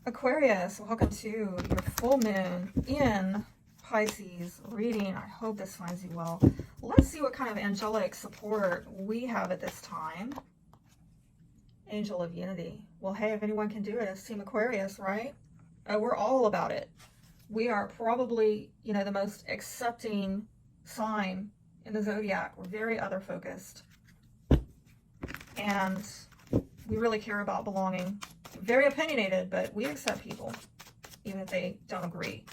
Aquarius, welcome to your full moon in Pisces reading. I hope this finds you well. Let's see what kind of angelic support we have at this time. Angel of Unity. Well, hey, if anyone can do it, it's Team Aquarius, right? We're all about it. We are probably, the most accepting sign in the zodiac. We're very other focused. And we really care about belonging. Very opinionated, but we accept people, even if they don't agree.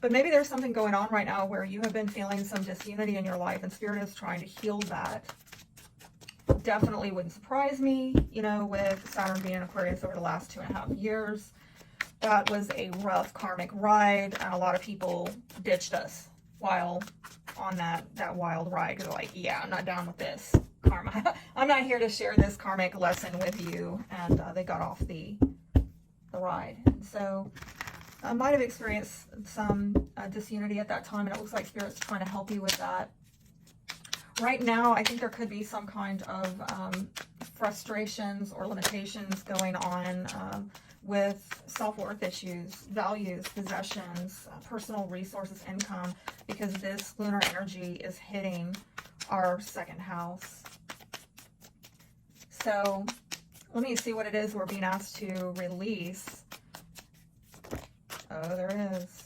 But maybe there's something going on right now where you have been feeling some disunity in your life and Spirit is trying to heal that. Definitely wouldn't surprise me, with Saturn being in Aquarius over the last 2.5 years. That was a rough karmic ride, and a lot of people ditched us while on that wild ride. They're like, yeah, I'm not down with this karma. I'm not here to share this karmic lesson with you, and they got off the ride. And so I might have experienced some disunity at that time, and it looks like Spirit's trying to help you with that. Right now, I think there could be some kind of frustrations or limitations going on with self-worth issues, values, possessions, personal resources, income, because this lunar energy is hitting our second house. So let me see what it is we're being asked to release. Oh, there is.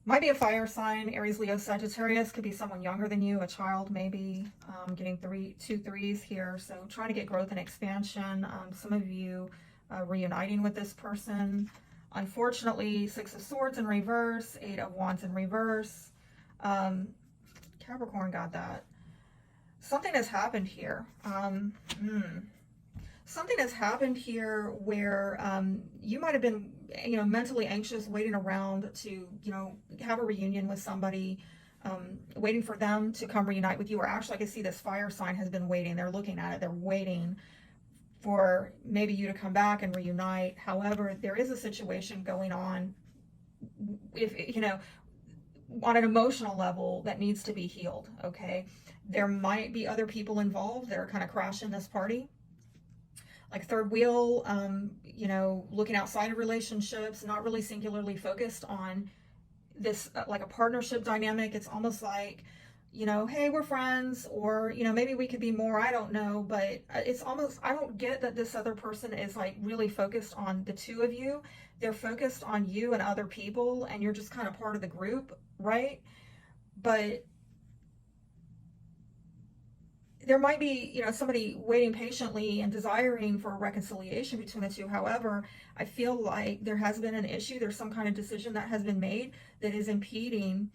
Might be a fire sign, Aries, Leo, Sagittarius. Could be someone younger than you, a child maybe. Getting 2 3s here. So trying to get growth and expansion. Some of you reuniting with this person. Unfortunately, 6 of Swords in reverse, 8 of Wands in reverse. Capricorn got that. Something has happened here. Something has happened here where you might have been, mentally anxious, waiting around to, have a reunion with somebody, waiting for them to come reunite with you. Or actually, I can see this fire sign has been waiting. They're looking at it. They're waiting for maybe you to come back and reunite. However, there is a situation going on, if on an emotional level that needs to be healed. Okay, there might be other people involved that are kind of crashing this party, like third wheel, looking outside of relationships, not really singularly focused on this, like a partnership dynamic. It's almost like, hey, we're friends, or, maybe we could be more, I don't know, but it's almost, I don't get that this other person is like really focused on the two of you. They're focused on you and other people, and you're just kind of part of the group, right? But there might be, somebody waiting patiently and desiring for a reconciliation between the two. However, I feel like there has been an issue. There's some kind of decision that has been made that is impeding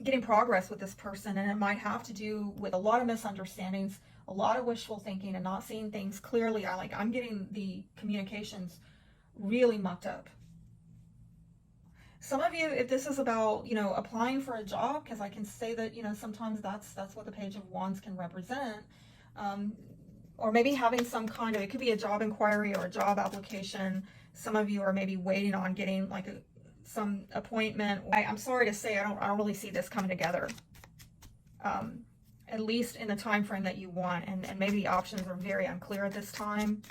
getting progress with this person. And it might have to do with a lot of misunderstandings, a lot of wishful thinking, and not seeing things clearly. I'm getting the communications really mucked up. Some of you, if this is about, applying for a job, because I can say that, sometimes that's what the Page of Wands can represent, or maybe having some kind of, it could be a job inquiry or a job application. Some of you are maybe waiting on getting like some appointment. I'm sorry to say, I don't really see this coming together, at least in the time frame that you want, and maybe the options are very unclear at this time.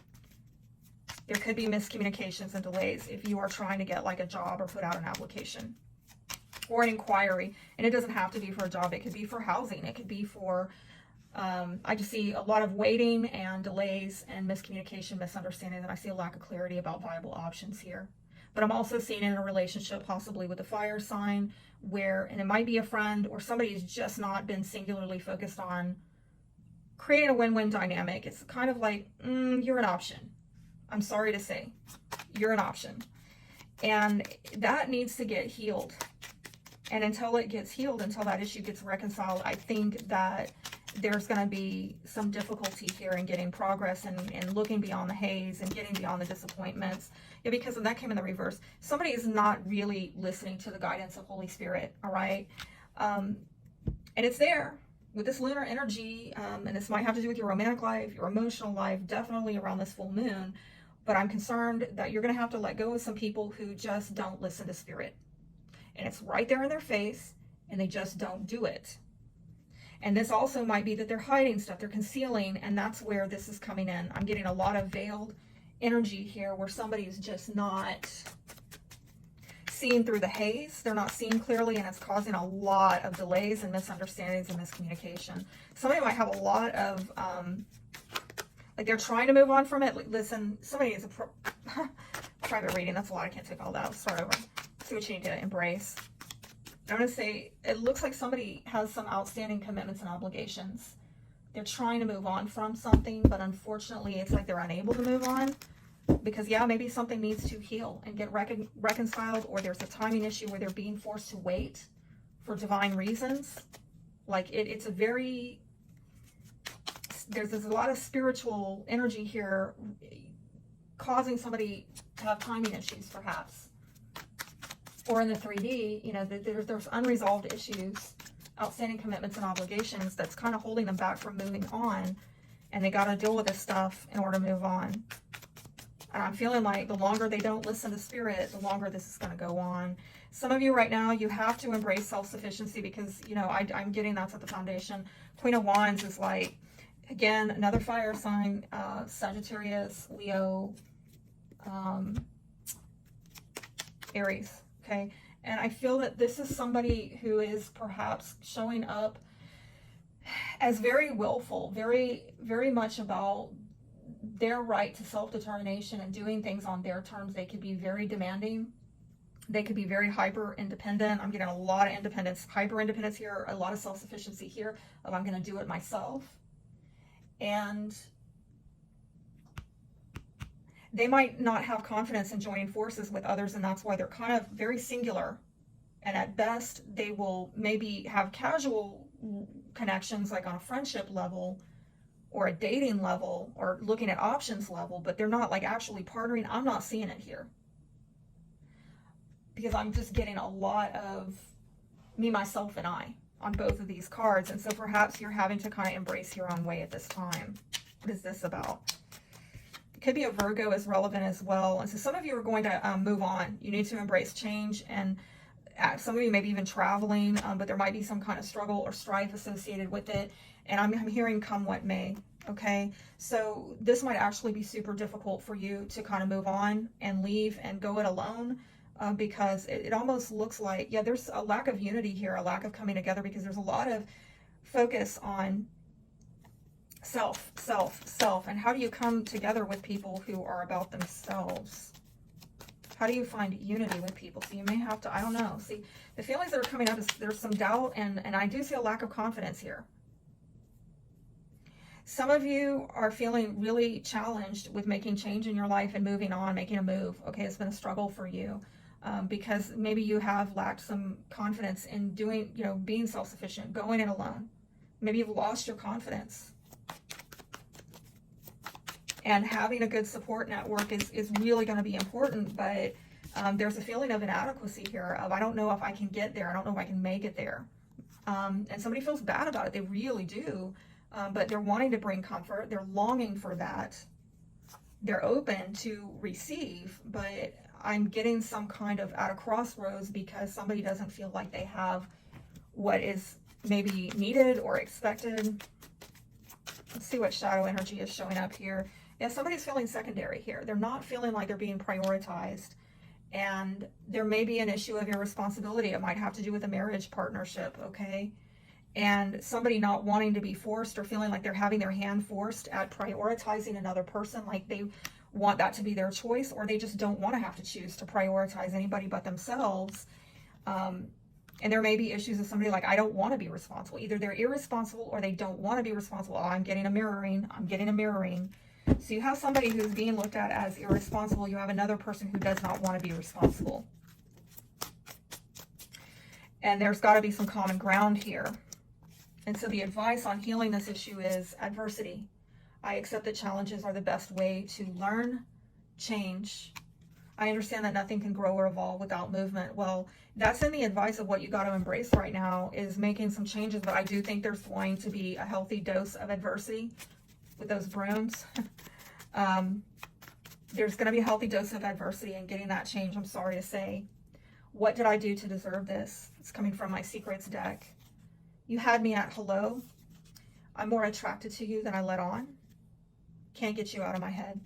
There could be miscommunications and delays if you are trying to get like a job or put out an application or an inquiry. And it doesn't have to be for a job. It could be for housing. It could be for, I just see a lot of waiting and delays and miscommunication, misunderstanding. And I see a lack of clarity about viable options here. But I'm also seeing in a relationship, possibly with a fire sign, where, and it might be a friend or somebody who's just not been singularly focused on creating a win-win dynamic. It's kind of like, you're an option. I'm sorry to say, you're an option. And that needs to get healed. And until it gets healed, until that issue gets reconciled, I think that there's going to be some difficulty here in getting progress and looking beyond the haze and getting beyond the disappointments. Yeah, because that came in the reverse. Somebody is not really listening to the guidance of Holy Spirit, all right? And it's there with this lunar energy, and this might have to do with your romantic life, your emotional life, definitely around this full moon. But I'm concerned that you're going to have to let go of some people who just don't listen to Spirit. And it's right there in their face, and they just don't do it. And this also might be that they're hiding stuff, they're concealing, and that's where this is coming in. I'm getting a lot of veiled energy here where somebody's just not seeing through the haze. They're not seeing clearly, and it's causing a lot of delays and misunderstandings and miscommunication. Somebody might have a lot of, like they're trying to move on from it. Listen, somebody is a private reading. That's a lot. I can't take all that. I'll start over. See what you need to embrace. I'm going to say, it looks like somebody has some outstanding commitments and obligations. They're trying to move on from something, but unfortunately, it's like they're unable to move on. Because, yeah, maybe something needs to heal and get reconciled, or there's a timing issue where they're being forced to wait for divine reasons. Like, it's a very, there's a lot of spiritual energy here causing somebody to have timing issues, perhaps. Or in the 3D, you know, there's unresolved issues, outstanding commitments and obligations that's kind of holding them back from moving on. And they got to deal with this stuff in order to move on. And I'm feeling like the longer they don't listen to spirit, the longer this is going to go on. Some of you right now, you have to embrace self-sufficiency because, you know, I'm getting that's at the foundation. Queen of Wands is like, again, another fire sign, Sagittarius, Leo, Aries, okay? And I feel that this is somebody who is perhaps showing up as very willful, very, very much about their right to self-determination and doing things on their terms. They could be very demanding. They could be very hyper independent. I'm getting a lot of independence, hyper independence here, a lot of self-sufficiency here of I'm going to do it myself. And they might not have confidence in joining forces with others, and that's why they're kind of very singular. And at best, they will maybe have casual connections, like on a friendship level, or a dating level, or looking at options level, but they're not like actually partnering. I'm not seeing it here. Because I'm just getting a lot of me, myself, and I on both of these cards. And so perhaps you're having to kind of embrace your own way at this time. What is this about? It could be a Virgo is relevant as well. And so some of you are going to move on. You need to embrace change, and some of you maybe even traveling, but there might be some kind of struggle or strife associated with it. And I'm hearing come what may, okay? So this might actually be super difficult for you to kind of move on and leave and go it alone, because it almost looks like, yeah, there's a lack of unity here, a lack of coming together, because there's a lot of focus on self, and how do you come together with people who are about themselves? How do you find unity with people? So you may have to, I don't know. See, the feelings that are coming up is there's some doubt, and I do see a lack of confidence here. Some of you are feeling really challenged with making change in your life and moving on, making a move. Okay, it's been a struggle for you because maybe you have lacked some confidence in doing, you know, being self-sufficient, going it alone. Maybe you've lost your confidence. And having a good support network is really going to be important, but there's a feeling of inadequacy here of, I don't know if I can get there. I don't know if I can make it there. And somebody feels bad about it. They really do. But they're wanting to bring comfort. They're longing for that. They're open to receive, but I'm getting some kind of at a crossroads because somebody doesn't feel like they have what is maybe needed or expected. Let's see what shadow energy is showing up here. Yeah, somebody's feeling secondary here. They're not feeling like they're being prioritized. And there may be an issue of irresponsibility. It might have to do with a marriage partnership, okay? And somebody not wanting to be forced or feeling like they're having their hand forced at prioritizing another person, like they want that to be their choice, or they just don't want to have to choose to prioritize anybody but themselves. And there may be issues of somebody like, I don't want to be responsible. Either they're irresponsible or they don't want to be responsible. Oh, I'm getting a mirroring. So you have somebody who's being looked at as irresponsible. You have another person who does not want to be responsible. And there's got to be some common ground here. And so the advice on healing this issue is adversity. I accept that challenges are the best way to learn, change. I understand that nothing can grow or evolve without movement. Well, that's in the advice of what you got to embrace right now is making some changes. But I do think there's going to be a healthy dose of adversity with those brooms. There's going to be a healthy dose of adversity and getting that change, I'm sorry to say. What did I do to deserve this? It's coming from my secrets deck. You had me at hello. I'm more attracted to you than I let on. Can't get you out of my head.